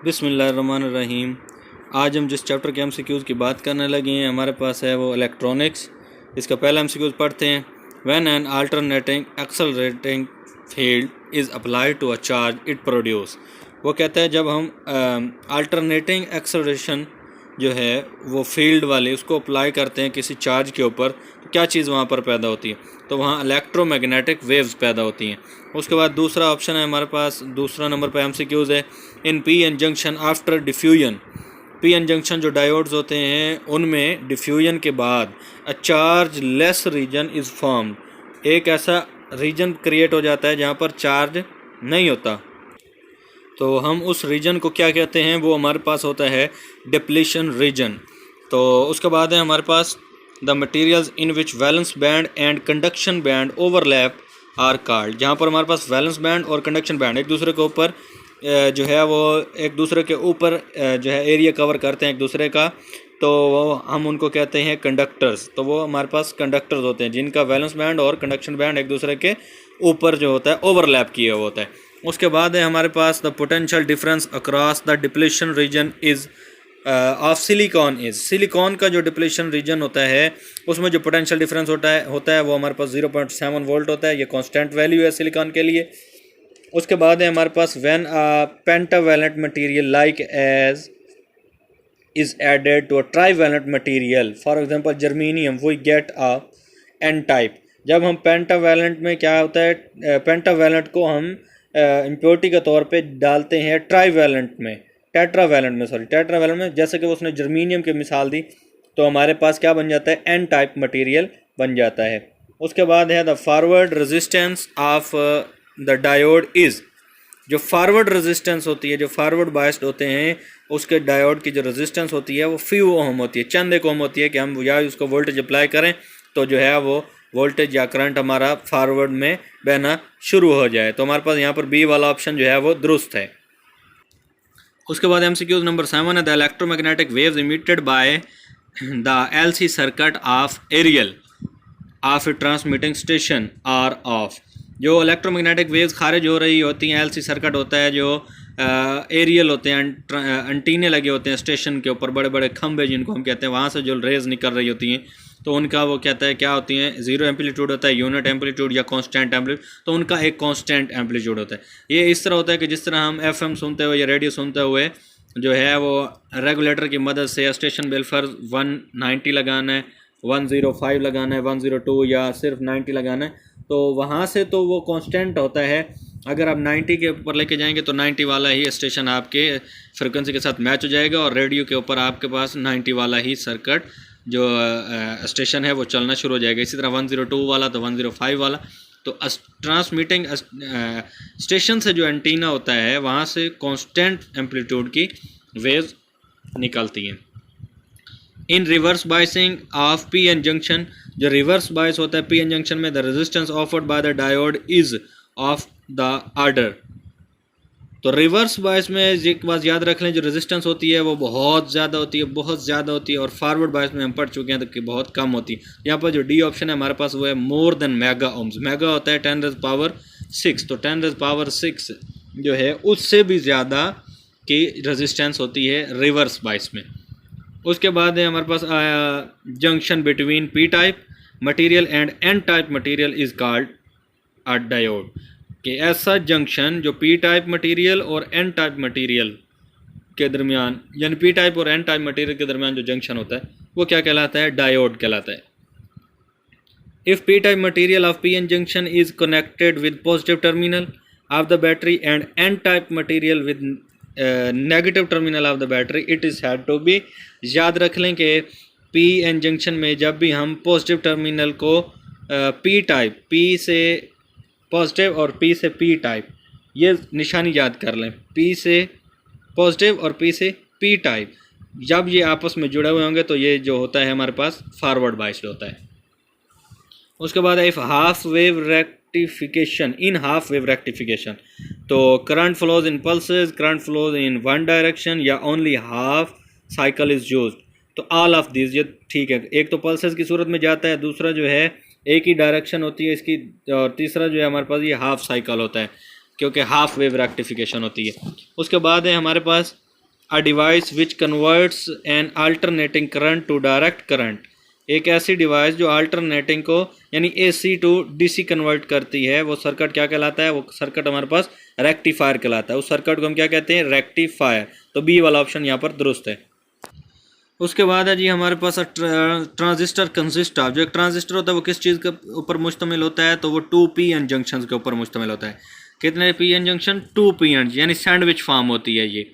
बिस्मिल्लाहिर्रहमानिर्रहीम। आज हम जिस चैप्टर के एमसीक्यूज़ की बात करने लगे हैं हमारे पास है वो इलेक्ट्रॉनिक्स। इसका पहला एमसीक्यूज़ पढ़ते हैं। When an alternating accelerating field is applied to a charge it produce. वो कहता है जब हम अल्टरनेटिंग एक्सेलरेशन जो है वो फील्ड वाली उसको अप्लाई करते हैं किसी चार्ज के ऊपर तो क्या चीज़ वहाँ पर पैदा होती है, तो वहाँ इलेक्ट्रोमैग्नेटिक वेव्स पैदा होती हैं। उसके बाद दूसरा ऑप्शन है हमारे पास, दूसरा नंबर पर एमसीक्यूज़ है। In P N junction after diffusion, P N junction जो डायोड्स होते हैं उनमें डिफ्यूजन के बाद a charge less region is formed, एक ऐसा रीजन क्रिएट हो जाता है जहाँ पर चार्ज नहीं होता, तो हम उस रीजन को क्या कहते हैं, वो हमारे पास होता है डिप्लीशन रीजन। तो उसके बाद है हमारे पास the materials in which valence band and conduction band overlap are called, जहाँ पर हमारे पास वैलेंस बैंड और कंडक्शन बैंड एक दूसरे के ऊपर जो है वो एक दूसरे के ऊपर जो है एरिया कवर करते हैं एक दूसरे का, तो वो हम उनको कहते हैं कंडक्टर्स। तो वो हमारे पास कंडक्टर्स होते हैं जिनका वैलेंस बैंड और कंडक्शन बैंड एक दूसरे के ऊपर जो होता है ओवरलैप किया हुआ होता है। उसके बाद है हमारे पास the potential difference across the depletion region is of silicon is, silicon का जो डिप्लीशन रीजन होता है उसमें जो पोटेंशियल डिफरेंस होता है वो हमारे पास 0.7 वोल्ट होता है। ये कांस्टेंट वैल्यू है सिलिकॉन के लिए। उसके बाद है हमारे पास when a pentavalent material like As is added to a trivalent material, for example germanium, we get a n type। जब हम पेंटावैलेंट में क्या होता है, पेंटावैलेंट को हम इम्प्योरिटी के तौर पे डालते हैं ट्राईवैलेंट में, टेट्रावैलेंट में, जैसे कि उसने जर्मीनियम की मिसाल दी, तो हमारे पास क्या बन जाता है, एन टाइप मटेरियल बन जाता है। उसके बाद है the forward resistance of the diode is, जो फॉरवर्ड रेजिस्टेंस होती है, जो फॉरवर्ड बायस्ड होते हैं उसके डायोड की जो रेजिस्टेंस होती है वो फ्यू ओम होती है, चंद एक ओम होती है कि हम या उसको वोल्टेज अप्लाई करें तो जो है वो वोल्टेज या करंट हमारा फॉरवर्ड में बहना शुरू हो जाए। तो हमारे पास यहाँ पर बी वाला ऑप्शन जो है वो दुरुस्त है। उसके बाद एमसीक्यूज नंबर 7 है the electromagnetic waves emitted by the LC circuit of aerial of a transmitting station are off. जो इलेक्ट्रोमैग्नेटिक वेव्स खारिज हो रही होती हैं, एलसी सर्किट होता है, जो एरियल होते हैं, एंटीने लगे होते हैं स्टेशन के ऊपर, बड़े बड़े खंभे जिनको हम कहते हैं, वहाँ से जो रेज निकल रही होती हैं तो उनका वो कहता है क्या होती हैं, जीरो एम्पलीट्यूड होता है, यूनिट एम्पलीट्यूड या कांस्टेंट एम्पलीट्यूड, तो उनका एक कांस्टेंट एम्पलीट्यूड होता है। ये इस तरह होता है कि जिस तरह हम एफएम सुनते हुए या रेडियो सुनते हुए जो है वो रेगुलेटर की मदद से स्टेशन बेलफर 190 लगाना है, 105 लगाना है, 102 या सिर्फ 90 लगाना है, तो वहाँ से तो वो कांस्टेंट होता है। अगर आप 90 के ऊपर लेके जाएंगे तो 90 वाला ही स्टेशन आपके फ्रिक्वेंसी के साथ मैच हो जाएगा और रेडियो के ऊपर आपके पास 90 वाला ही सर्किट जो स्टेशन है वो चलना शुरू हो जाएगा। इसी तरह 102 वाला तो 105 वाला। तो ट्रांसमिटिंग स्टेशन से जो एंटीना होता है वहाँ से कांस्टेंट एम्पलीट्यूड की वेव्स निकलती हैं। In reverse biasing of P N junction, जो रिवर्स बायस होता है पी एन जंक्शन में, the resistance offered by the diode is of the order. तो रिवर्स बायस में एक बात याद रख लें, जो रेजिस्टेंस होती है वो बहुत ज़्यादा होती है, और फॉरवर्ड बायस में हम पढ़ चुके हैं तो कि बहुत कम होती है। यहाँ पर जो डी ऑप्शन है हमारे पास वो है more than mega ohms. Mega होता है 10⁻⁶, तो 10⁻⁶ जो है उससे भी ज़्यादा की रेजिस्टेंस होती है रिवर्स बायस में। उसके बाद है हमारे पास junction between P type material and N type material is called a diode, कि ऐसा जंक्शन जो पी टाइप मटेरियल और एन टाइप मटेरियल के दरमियान, यानी पी टाइप और एन टाइप मटेरियल के दरमियान जो जंक्शन होता है वो क्या कहलाता है, डायोड कहलाता है। If P type material of P N junction is connected with positive terminal of the battery and N type material with negative terminal of the battery, it is had to be. याद रख लें कि P N junction में जब भी हम positive terminal को P type, P से पॉजिटिव और पी से पी टाइप, ये निशानी याद कर लें, पी से पॉजिटिव और पी से पी टाइप, जब ये आपस में जुड़े हुए होंगे तो ये जो होता है हमारे पास फॉरवर्ड बायस्ड होता है। उसके बाद if half wave rectification, in half wave rectification, तो current flows in pulses, current flows in one direction या only half cycle is used. तो ऑल ऑफ दिस ये ठीक है, एक तो पल्सेस की सूरत में जाता है, दूसरा जो है एक ही डायरेक्शन होती है इसकी, और तीसरा जो है हमारे पास ये हाफ साइकिल होता है क्योंकि हाफ वेव रेक्टिफिकेशन होती है। उसके बाद है हमारे पास a device which converts an alternating current to direct current, एक ऐसी डिवाइस जो अल्टरनेटिंग को यानी एसी टू डीसी कन्वर्ट करती है, वो सर्किट क्या कहलाता है? वो सर्किट हमारे पास रेक्टिफायर कहलाता है। उस सर्किट को हम क्या कहते हैं? रेक्टिफायर। तो बी वाला ऑप्शन यहाँ पर दुरुस्त है। उसके बाद है जी हमारे पास ट्रांजिस्टर कंसिस्ट ऑफ, जो एक ट्रांजिस्टर होता है वो किस चीज़ के ऊपर मुश्तमिल होता है? तो वो 2 पीएन जंक्शन के ऊपर मुश्तमिल होता है। कितने पीएन जंक्शन? 2 पीएन, यानी सैंडविच फॉर्म होती है ये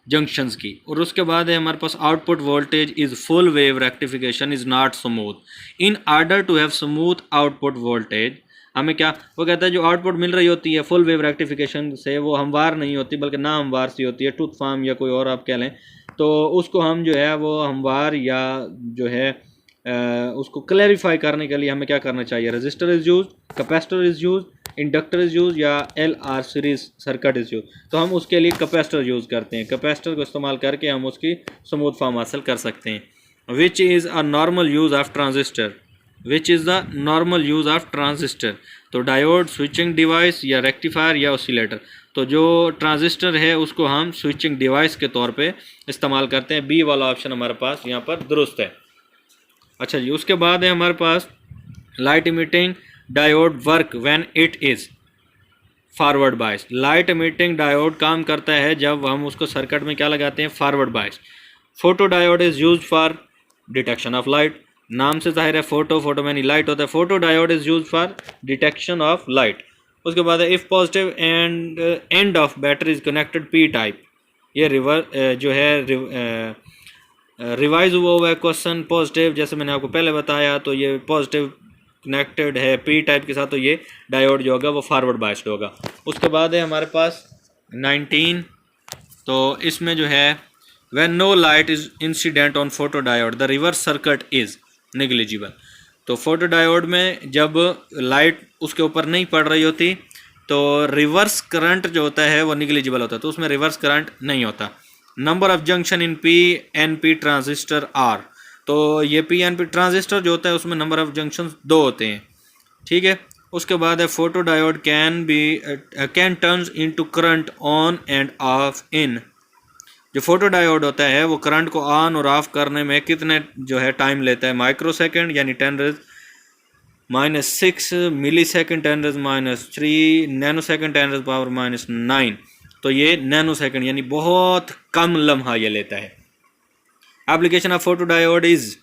जंक्शंस की। और उसके बाद है हमारे पास output voltage is full wave rectification is not smooth in order to have smooth output voltage. हमें क्या वो कहता है? जो आउटपुट मिल रही होती है फुल वेव रेक्टिफिकेशन से, वो हमवार नहीं होती बल्कि ना हमवार सी होती है, टूथ फॉर्म या कोई और आप कह लें। तो उसको हम जो है वो हमवार या जो है उसको क्लैरिफाई करने के लिए हमें क्या करना चाहिए? Register is use, capacitor is use, inductor is use या LR series circuit is use. तो हम उसके लिए कैपेसिटर यूज़ करते हैं। कैपेसिटर को इस्तेमाल करके हम उसकी स्मूथ फॉर्म हासिल कर सकते हैं। Which is a normal use of transistor, which is the normal use of transistor? तो डायोड, स्विचिंग डिवाइस या रेक्टिफायर या ऑसिलेटर। तो जो ट्रांजिस्टर है उसको हम स्विचिंग डिवाइस के तौर पे इस्तेमाल करते हैं। बी वाला ऑप्शन हमारे पास यहाँ पर दुरुस्त है। अच्छा जी, उसके बाद है हमारे पास light emitting diode work when it is forward bias. Light emitting diode काम करता है जब हम उसको सर्किट में क्या लगाते हैं? Forward bias. Photo diode is use for detection of light, नाम से जाहिर है फोटो में नहीं लाइट होता है। Photo diode is use for detection of light. उसके बाद है if positive end of battery is connected P type, ये जो है रिवाइज हुआ हुआ है क्वेश्चन पॉजिटिव, जैसे मैंने आपको पहले बताया। तो ये पॉजिटिव कनेक्टेड है पी टाइप के साथ, तो ये डायोड जो होगा वो फॉरवर्ड बायस्ड होगा। उसके बाद है हमारे पास 19, तो इसमें जो है when no light is incident on photo diode the reverse circuit is negligible. तो फोटो डायोड में जब लाइट उसके ऊपर नहीं पड़ रही होती तो रिवर्स करंट जो होता है वो नेग्लिजिबल होता है, तो उसमें रिवर्स करंट नहीं होता। Number of junction in PNP transistor are, तो ये PNP ट्रांजिस्टर जो होता है उसमें नंबर ऑफ जंक्शन 2 होते हैं, ठीक है। उसके बाद है photo diode can turns into current on and off in. जो फोटो डायोड होता है वो करंट को ऑन और ऑफ करने में कितने जो है टाइम लेता है? माइक्रो सेकेंड यानी 10⁻⁻6 मिली सेकेंड 10⁻⁻3 नैनो सेकेंड 10⁻⁻9। तो ये नैनो सेकेंड यानी बहुत कम लम्हा ये लेता है। Application of photo diode is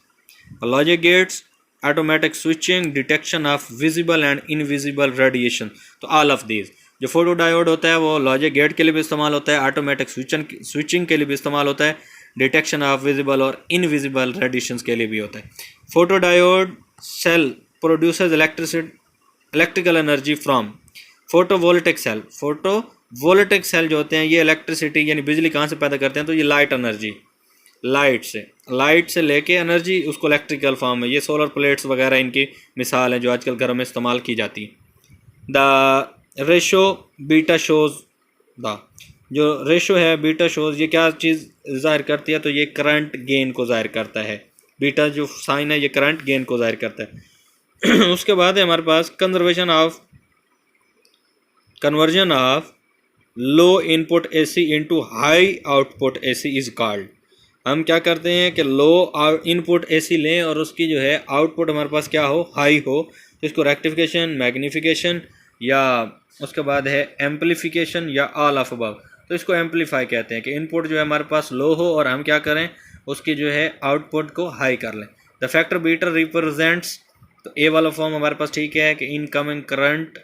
logic gates, automatic switching, detection of visible and invisible radiation. तो ऑल ऑफ दीज जो फोटो डायोड होता है वो लॉजिक गेट के लिए भी इस्तेमाल होता है, ऑटोमेटिक स्विचिंग के लिए भी इस्तेमाल होता है, डिटेक्शन ऑफ विजिबल और इनविजिबल रेडिएशंस के लिए भी होता है। Photo diode cell produces electrical energy from photovoltaic cell. Photovoltaic cell जो होते हैं ये इलेक्ट्रिसिटी यानी बिजली कहाँ से पैदा करते हैं? तो ये लाइट एनर्जी, लाइट से लेके एनर्जी उसको इलेक्ट्रिकल फॉर्म में, ये सोलर प्लेट्स वगैरह इनकी मिसाल है जो आजकल घरों में इस्तेमाल की जाती है। The ratio beta shows, the जो रेशो है बीटा शोज ये क्या चीज़ ज़ाहिर करती है? तो ये करंट गेन को ज़ाहिर करता है। बीटा जो साइन है ये करंट गेन को ज़ाहिर करता है। उसके बाद है हमारे पास conversion of low input AC into high output AC is called. हम क्या करते हैं कि लो इनपुट AC लें और उसकी जो है आउटपुट हमारे पास क्या हो? हाई हो। तो इसको रेक्टिफिकेशन, मैग्नीफिकेशन या उसके बाद है एम्पलीफिकेशन या ऑल ऑफ अबव। तो इसको एम्पलीफाई कहते हैं कि इनपुट जो है हमारे पास लो हो और हम क्या करें उसकी जो है आउटपुट को हाई कर लें। द फैक्टर बीटा रिप्रेजेंट्स, तो ए वाला फॉर्म हमारे पास ठीक है कि इनकमिंग करंट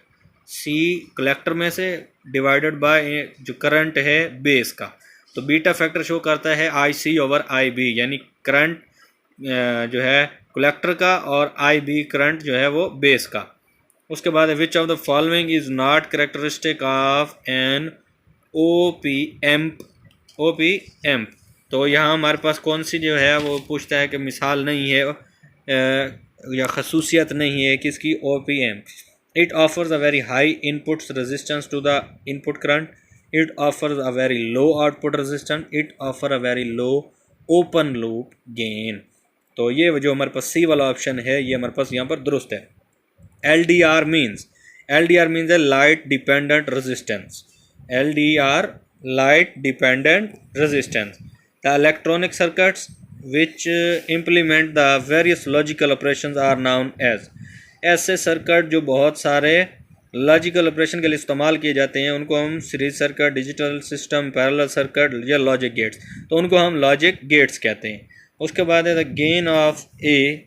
C कलेक्टर में से डिवाइडेड बाय जो करंट है बेस का। तो बीटा फैक्टर शो करता है IC/IB, यानी करंट जो है कलेक्टर का और IB करंट जो है वो बेस का। उसके बाद which of the following is not characteristic of an OP amp. तो यहाँ हमारे पास कौन सी जो है वो पूछता है कि मिसाल नहीं है या खसूसियत नहीं है किसकी? OP amp. It offers a very high input resistance to the input current. It offers a very low output resistance. It offers a very low open loop gain. तो ये जो हमारे पास C वाला ऑप्शन है ये हमारे पास यहाँ पर दुरुस्त है। LDR means a light dependent resistance. LDR light dependent resistance. The electronic circuits which implement the various logical operations are known as. ऐसे सर्किट जो बहुत सारे लॉजिकल ऑपरेशन के लिए इस्तेमाल किए जाते हैं उनको हम series circuit, digital system, parallel circuit या लॉजिक गेट्स, तो उनको हम लॉजिक गेट्स कहते हैं। उसके बाद है the gain of A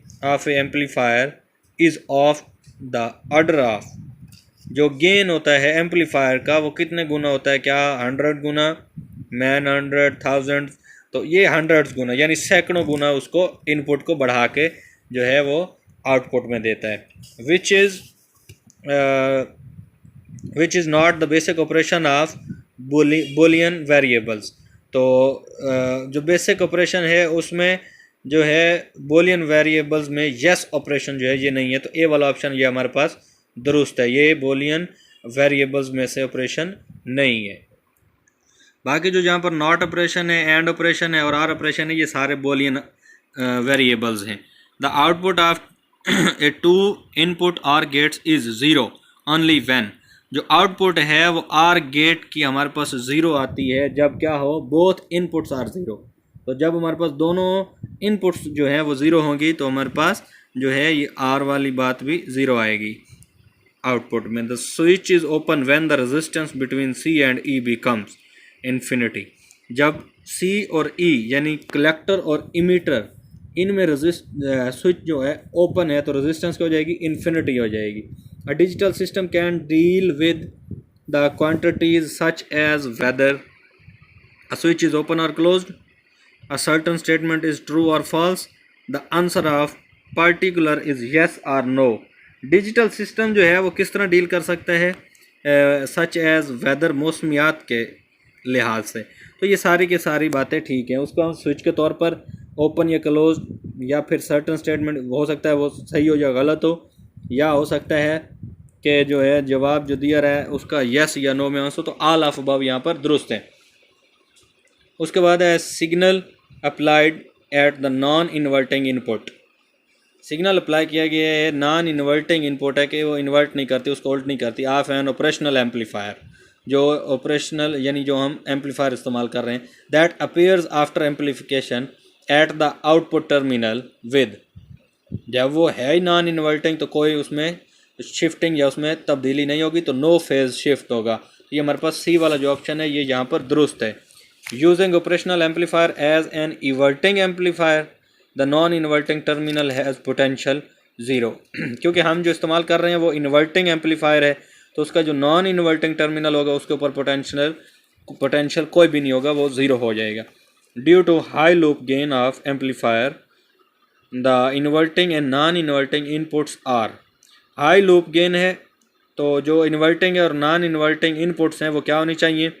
amplifier is of the order of, जो गेन होता है एम्पलीफायर का वो कितने गुना होता है, क्या 100 गुना, 900, 1000, तो ये 100 गुना यानी सैकड़ों गुना उसको इनपुट को बढ़ा के जो है वो आउटपुट में देता है। Which is not the basic operation of Boolean variables. तो जो बेसिक ऑपरेशन है उसमें जो है बुलियन वेरिएबल्स में यस ऑपरेशन जो है ये नहीं है, तो ए वाला ऑप्शन ये हमारे पास दुरुस्त है, ये बुलियन वेरिएबल्स में से ऑपरेशन नहीं है। बाकी जो जहाँ पर नॉट ऑपरेशन है, एंड ऑपरेशन है और आर ऑपरेशन है, ये सारे बुलियन वेरिएबल्स हैं। The output of a two input or gates is zero only when, जो आउटपुट है वो आर गेट की हमारे पास ज़ीरो आती है जब क्या हो, बोथ इनपुट्स आर ज़ीरो। तो जब हमारे पास दोनों इनपुट्स जो है वो ज़ीरो होंगी तो हमारे पास जो है ये आर वाली बात भी ज़ीरो आएगी आउटपुट में। The switch is open when the resistance between C and E becomes infinity, जब सी और ई यानी कलेक्टर और इमीटर इनमें स्विच जो है ओपन है तो रेजिस्टेंस क्या हो जाएगी, इन्फिनिटी हो जाएगी। A digital system can deal with the quantities such as whether a switch is open और closed, a certain statement is true और false, the answer of particular is yes और नो। डिजिटल सिस्टम जो है वो किस तरह deal कर सकता है, सच एज वेदर, मौसमियात के लिहाज से, तो ये सारी की सारी बातें ठीक हैं। उसको हम स्विच के तौर पर ओपन या क्लोज या फिर सर्टन स्टेटमेंट हो सकता है वो सही हो या गलत हो, या हो सकता है कि जो है जवाब जो दिया रहा है उसका यस या नो में आंसर, तो ऑल ऑफ अबव यहाँ पर दुरुस्त है। उसके बाद है signal applied at the non inverting input. Signal apply किया गया है, नॉन इन्वर्टिंग इनपुट है कि वो इन्वर्ट नहीं करती, उसको उल्ट नहीं करती, ऑफ एन ऑपरेशनल एम्पलीफायर, जो ऑपरेशनल यानी जो हम एम्पलीफायर इस्तेमाल कर रहे हैं, that appears after amplification at the output terminal with, जब वो है ही नॉन इन्वर्टिंग तो कोई उसमें शिफ्टिंग या उसमें तब्दीली नहीं होगी, तो नो फेज शिफ्ट होगा। ये हमारे पास सी वाला जो ऑप्शन है ये यहाँ पर दुरुस्त है। Using operational amplifier as an inverting amplifier the non inverting terminal has potential zero. क्योंकि हम जो इस्तेमाल कर रहे हैं वो इन्वर्टिंग एम्पलीफायर है तो उसका जो नॉन इन्वर्टिंग टर्मिनल होगा उसके ऊपर पोटेंशियल कोई भी नहीं होगा, वो ज़ीरो हो जाएगा। Due to high loop gain of amplifier the inverting and non inverting inputs are, high loop gain है तो जो इन्वर्टिंग है और नॉन इन्वर्टिंग इनपुट्स हैं वो क्या होनी चाहिए,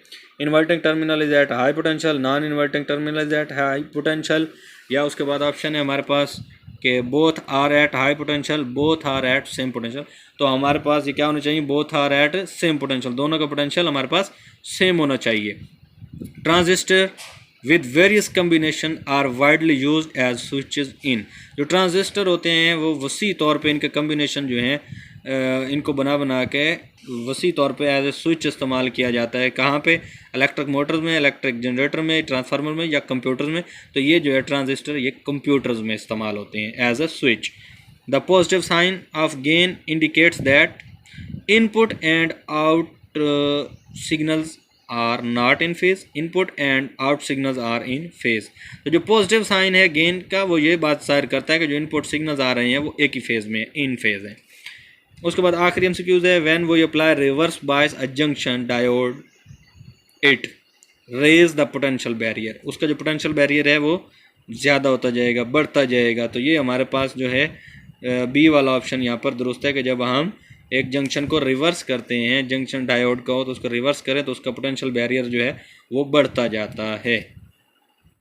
inverting terminal is at high potential, non inverting terminal is at high potential, या उसके बाद ऑप्शन है हमारे पास कि both are at high potential, both are at same potential. तो हमारे पास ये क्या होना चाहिए, both are at same potential, दोनों का पोटेंशियल हमारे पास सेम होना चाहिए। Transistor with various combination are widely use as switches in, जो ट्रांजिस्टर होते हैं वो वसी तौर पे इनके कम्बिनेशन जो हैं इनको बना के वसी तौर पे एज ए स्विच इस्तेमाल किया जाता है। कहाँ पे, इलेक्ट्रिक मोटर्स में, इलेक्ट्रिक जनरेटर में, ट्रांसफार्मर में या कंप्यूटर्स में, तो ये जो है ट्रांजिस्टर ये कंप्यूटर्स में इस्तेमाल होते हैं as a switch. The positive sign of gain indicates that input and out signals are not in phase, input and out signals are in phase. तो जो पॉजिटिव साइन है गेन का वो ये बात जाहिर करता है कि जो इनपुट सिग्नल्स आ रहे हैं वो एक ही फेज में, इन फेज है। उसके बाद आखिरी एमसीक्यूज है, व्हेन वो apply reverse bias a junction diode it raise the potential barrier, उसका जो पोटेंशियल बैरियर है वो ज़्यादा होता जाएगा, बढ़ता जाएगा। तो ये हमारे पास जो है बी वाला ऑप्शन यहाँ पर दुरुस्त है कि जब हम एक जंक्शन को रिवर्स करते हैं, जंक्शन डायोड का हो तो उसको रिवर्स करें तो उसका पोटेंशियल बैरियर जो है वो बढ़ता जाता है।